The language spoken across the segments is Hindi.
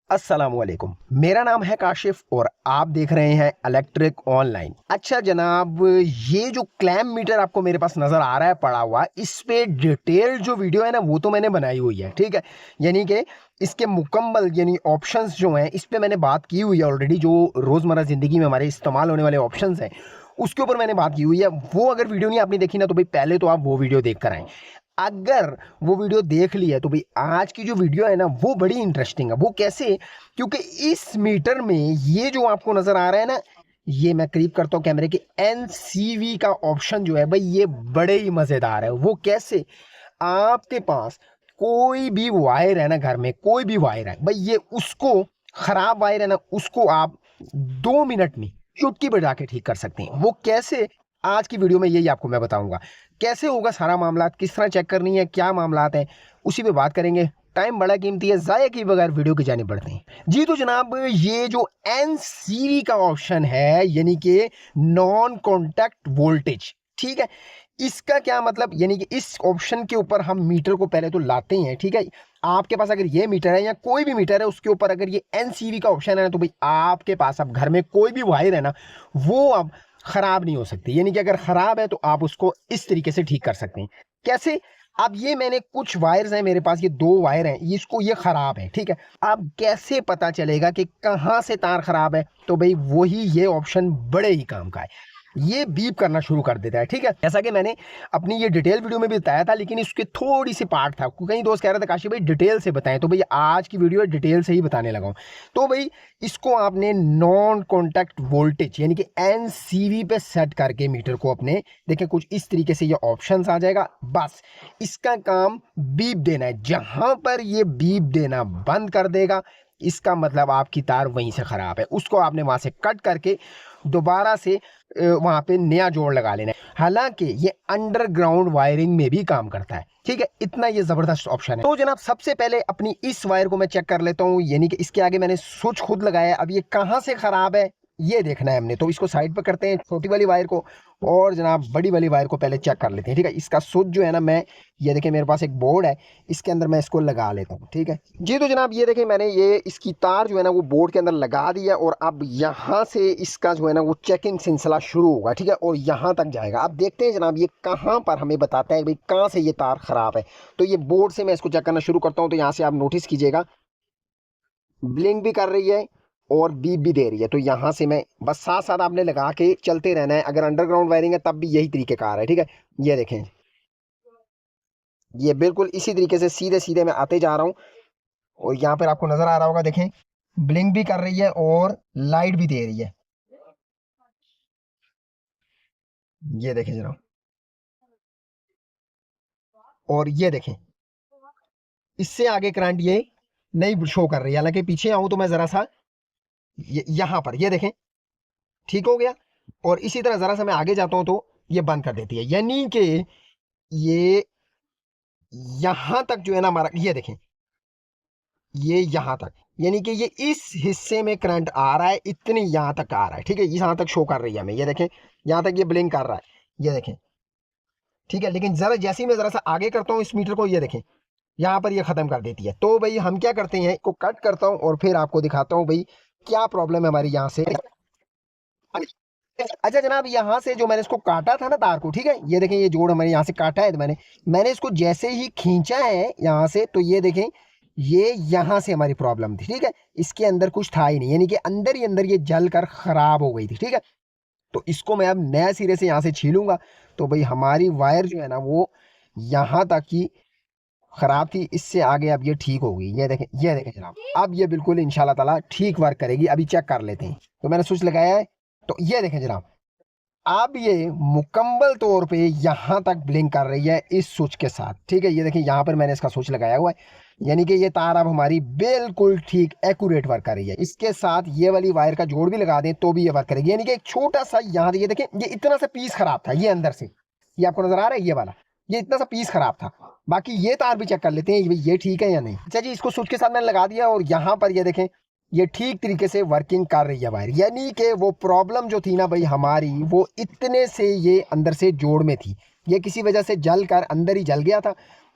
अस्सलामुअलैकुम। मेरा नाम है काशिफ और आप देख रहे हैं इलेक्ट्रिक ऑनलाइन। अच्छा जनाब, ये जो क्लैम मीटर आपको मेरे पास नजर आ रहा है पड़ा हुआ, इस पे डिटेल जो वीडियो है ना वो तो मैंने बनाई हुई है, ठीक है। यानी कि इसके मुकम्मल यानी ऑप्शंस जो हैं इस पे मैंने बात की हुई है ऑलरेडी। जो रोजमर्रा जिंदगी में हमारे इस्तेमाल होने वाले ऑप्शंस हैं उसके ऊपर मैंने बात की हुई है। वो अगर वीडियो नहीं आपने देखी ना तो भाई पहले तो आप वो वीडियो देख कर आए। अगर वो वीडियो देख ली है तो भाई आज की जो वीडियो है ना वो बड़ी इंटरेस्टिंग है। वो कैसे? क्योंकि इस मीटर में ये जो आपको नजर आ रहा है ना, ये मैं करीब करता हूँ कैमरे के, एनसीवी का ऑप्शन जो है भाई ये बड़े ही मजेदार है। वो कैसे? आपके पास कोई भी वायर है ना, घर में कोई भी वायर है भाई, ये उसको खराब वायर है ना उसको आप 2 मिनट में चुटकी बजा के ठीक कर सकते हैं। वो कैसे? आज की वीडियो में यही आपको मैं बताऊंगा कैसे होगा सारा मामला, किस तरह चेक करनी है, क्या मामलात हैं, उसी पे बात करेंगे। टाइम बड़ा कीमती है, जाया किए बगैर वीडियो की जाने बढ़ते हैं जी। तो जनाब, ये जो एनसीवी का ऑप्शन है यानी कि नॉन कॉन्टैक्ट वोल्टेज, ठीक है, इसका क्या मतलब? यानी कि इस ऑप्शन के ऊपर हम मीटर को पहले तो लाते हैं, ठीक है। आपके पास अगर ये मीटर है या कोई भी मीटर है उसके ऊपर अगर ये एनसीवी का ऑप्शन है ना तो भाई आपके पास अब घर में कोई भी वायर है ना वो अब खराब नहीं हो सकती। यानी कि अगर खराब है तो आप उसको इस तरीके से ठीक कर सकते हैं। कैसे? अब ये मैंने कुछ वायर्स हैं मेरे पास, ये 2 वायर हैं, इसको ये खराब है, ठीक है। अब कैसे पता चलेगा कि कहां से तार खराब है? तो भाई वही ये ऑप्शन बड़े ही काम का है। ये बीप करना शुरू कर देता है, ठीक है। जैसा कि मैंने अपनी ये डिटेल वीडियो में भी बताया था, लेकिन इसके थोड़ी सी पार्ट था। कई दोस्त कह रहे थे काशी भाई डिटेल से बताएं, तो भाई आज की वीडियो डिटेल से ही बताने लगा हूं। तो भाई इसको आपने नॉन कॉन्टैक्ट वोल्टेज यानी कि एनसीवी पे सेट करके मीटर को अपने देखें कुछ इस तरीके से ये ऑप्शंस आ जाएगा। बस इसका काम बीप देना है। जहां पर ये बीप देना बंद कर देगा इसका मतलब आपकी तार वहीं से खराब है, उसको आपने वहां से कट करके दोबारा से वहां पे नया जोड़ लगा लेना है। हालांकि ये अंडरग्राउंड वायरिंग में भी काम करता है, ठीक है। इतना ये जबरदस्त ऑप्शन है। तो जनाब सबसे पहले अपनी इस वायर को मैं चेक कर लेता हूँ, यानी कि इसके आगे मैंने स्विच खुद लगाया है। अब ये कहां से खराब है ये देखना है हमने, तो इसको साइड पर करते हैं छोटी वाली वायर को और जनाब बड़ी वाली वायर को पहले चेक कर लेते हैं, ठीक है। इसका स्विच जो है ना, मैं ये देखें मेरे पास एक बोर्ड है, इसके अंदर मैं इसको लगा लेता हूँ, ठीक है जी। तो जनाब ये देखें मैंने ये इसकी तार जो है ना वो बोर्ड के अंदर लगा दिया और अब यहाँ से इसका जो है ना वो चेकिंग सिलसिला शुरू होगा, ठीक है, और यहाँ तक जाएगा। अब देखते हैं जनाब ये कहाँ पर हमें बताता है भाई कहाँ से ये तार खराब है। तो ये बोर्ड से मैं इसको चेक करना शुरू करता हूँ। तो यहाँ से आप नोटिस कीजिएगा ब्लिंक भी कर रही है और बीप भी दे रही है। तो यहाँ से मैं बस साथ साथ आपने लगा के चलते रहना है। अगर अंडरग्राउंड वायरिंग है तब भी यही तरीकेकार है, ठीक है। ये देखें ये बिल्कुल इसी तरीके से सीधे सीधे मैं आते जा रहा हूँ और यहाँ पर आपको नजर आ रहा होगा, देखें ब्लिंक भी कर रही है और लाइट भी दे रही है। ये देखें जरा, और ये देखें इससे आगे करंट ये नहीं शो कर रही है। हालांकि पीछे आऊं तो मैं जरा सा यहाँ पर ये देखें ठीक हो गया, और इसी तरह जरा सा मैं आगे जाता हूं तो ये बंद कर देती है। यानी कि ये यहां तक जो है ना हमारा, ये देखें ये यहां तक, यानी कि ये इस हिस्से में करंट आ रहा है, इतनी यहां तक आ रहा है, ठीक है। यहां तक शो कर रही है हमें, ये देखें यहां तक ये ब्लिंक कर रहा है, ये देखें, ठीक है। लेकिन जरा जैसे ही मैं जरा सा आगे करता हूँ इस मीटर को, ये देखें यहाँ पर ये खत्म कर देती है। तो भाई हम क्या करते हैं, इसको कट करता हूँ और फिर आपको दिखाता हूँ भाई क्या प्रॉब्लम है हमारी यहाँ से। अच्छा जनाब, यहाँ से जो मैंने इसको काटा था ना तार को, ठीक है, ये देखें ये जोड़ हमारे यहाँ से काटा है। तो मैंने इसको जैसे ही खींचा है यहाँ से, तो ये देखें ये यहाँ से हमारी प्रॉब्लम थी, ठीक है। इसके अंदर कुछ था ही नहीं, यानी कि अंदर ही अंदर ये जल कर खराब हो गई थी, ठीक है। तो इसको मैं अब नया सिरे से यहाँ से छीलूंगा। तो भाई हमारी वायर जो है ना वो यहाँ तक की खराब थी, इससे आगे अब ये ठीक हो गई। ये देखें जनाब, अब ये बिल्कुल इंशाल्लाह ताला ठीक वर्क करेगी। अभी चेक कर लेते हैं। तो मैंने स्विच लगाया है, तो ये देखें जनाब अब ये मुकम्मल तौर पे यहाँ तक ब्लिंक कर रही है इस स्विच के साथ, ठीक है। ये देखिए यहाँ पर मैंने इसका स्विच लगाया हुआ है, यानी कि ये तार अब हमारी बिल्कुल ठीक एक्यूरेट वर्क कर रही है। इसके साथ ये वाली वायर का जोड़ भी लगा दें तो भी ये वर्क करेगी। यानी कि एक छोटा सा यहाँ ये देखें ये इतना सा पीस खराब था, ये अंदर से ये आपको नजर आ रहा है, ये वाला ये इतना सा पीस खराब था। बाकी ये तार भी चेक कर लेते हैं ये ठीक है या नहीं। अच्छा जी, इसको स्विच के साथ मैंने लगा दिया और यहाँ पर ये देखें ये ठीक तरीके से वर्किंग कर रही है वायर। यानी कि वो प्रॉब्लम जो थी ना भाई हमारी, वो इतने से ये अंदर से जोड़ में थी, ये किसी वजह से जल कर अंदर ही जल गया था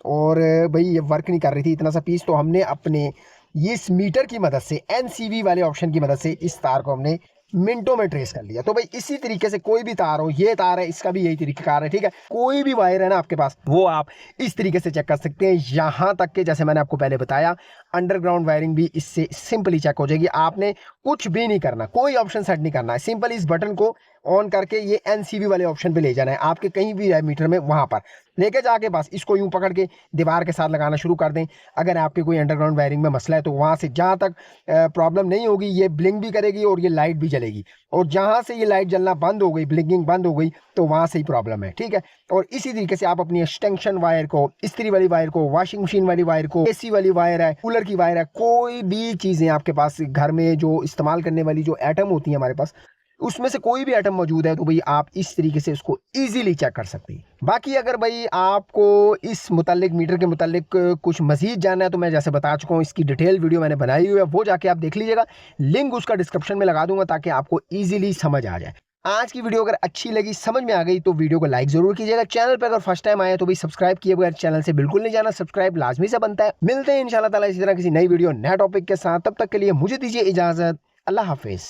और भाई ये वर्क नहीं कर रही थी इतना सा पीस। तो हमने अपने ये इस मीटर की मदद से, एनसीवी वाले ऑप्शन की मदद से इस तार को हमने मिनटों में ट्रेस कर लिया। तो भाई इसी तरीके से कोई भी तार हो, ये तार है, इसका भी यही तरीका है, ठीक है। कोई भी वायर है ना आपके पास, वो आप इस तरीके से चेक कर सकते हैं। यहां तक कि जैसे मैंने आपको पहले बताया, अंडरग्राउंड वायरिंग भी इससे सिंपली चेक हो जाएगी। आपने कुछ भी नहीं करना, कोई ऑप्शन सेट नहीं करना है, सिंपल इस बटन को ऑन करके ये एनसीवी वाले ऑप्शन पे ले जाना है आपके, कहीं भी है मीटर में, वहां पर लेके जाके बस इसको यूं पकड़ के दीवार के साथ लगाना शुरू कर दें। अगर आपके कोई अंडरग्राउंड वायरिंग में मसला है तो वहां से जहां तक प्रॉब्लम नहीं होगी, ये ब्लिंक भी करेगी और ये लाइट भी जलेगी। और जहां से ये लाइट जलना बंद हो गई, ब्लिंकिंग बंद हो गई, तो वहां से ही प्रॉब्लम है, ठीक है। और इसी तरीके से आप अपनी एक्सटेंशन वायर को, इस्त्री वाली वायर को, वॉशिंग मशीन वाली वायर को, एसी वाली वायर है, कूलर की वायर है, कोई भी चीजें आपके पास घर में जो इस्तेमाल करने वाली जो एटम होती है हमारे पास, उसमें से कोई भी एटम मौजूद है तो भाई आप इस तरीके से उसको इजीली चेक कर सकते हैं। बाकी अगर भाई आपको इस मुतालिक, मीटर के मुतालिक कुछ मजीद जानना है तो मैं जैसे बता चुका हूँ, इसकी डिटेल वीडियो मैंने बनाई हुई है, वो जाके आप देख लीजिएगा। लिंक उसका डिस्क्रिप्शन में लगा दूंगा ताकि आपको इजीली समझ आ जाए। आज की वीडियो अगर अच्छी लगी, समझ में आ गई, तो वीडियो को लाइक जरूर कीजिएगा। चैनल पर अगर फर्स्ट टाइम आए तो भाई सब्सक्राइब किए बगैर चैनल से बिल्कुल नहीं जाना, सब्सक्राइब लाजमी से बनता है। मिलते हैं इंशाल्लाह ताला इसी तरह किसी नई वीडियो, नया टॉपिक के साथ। तब तक के लिए मुझे दीजिए इजाजत। अल्लाह हाफिज।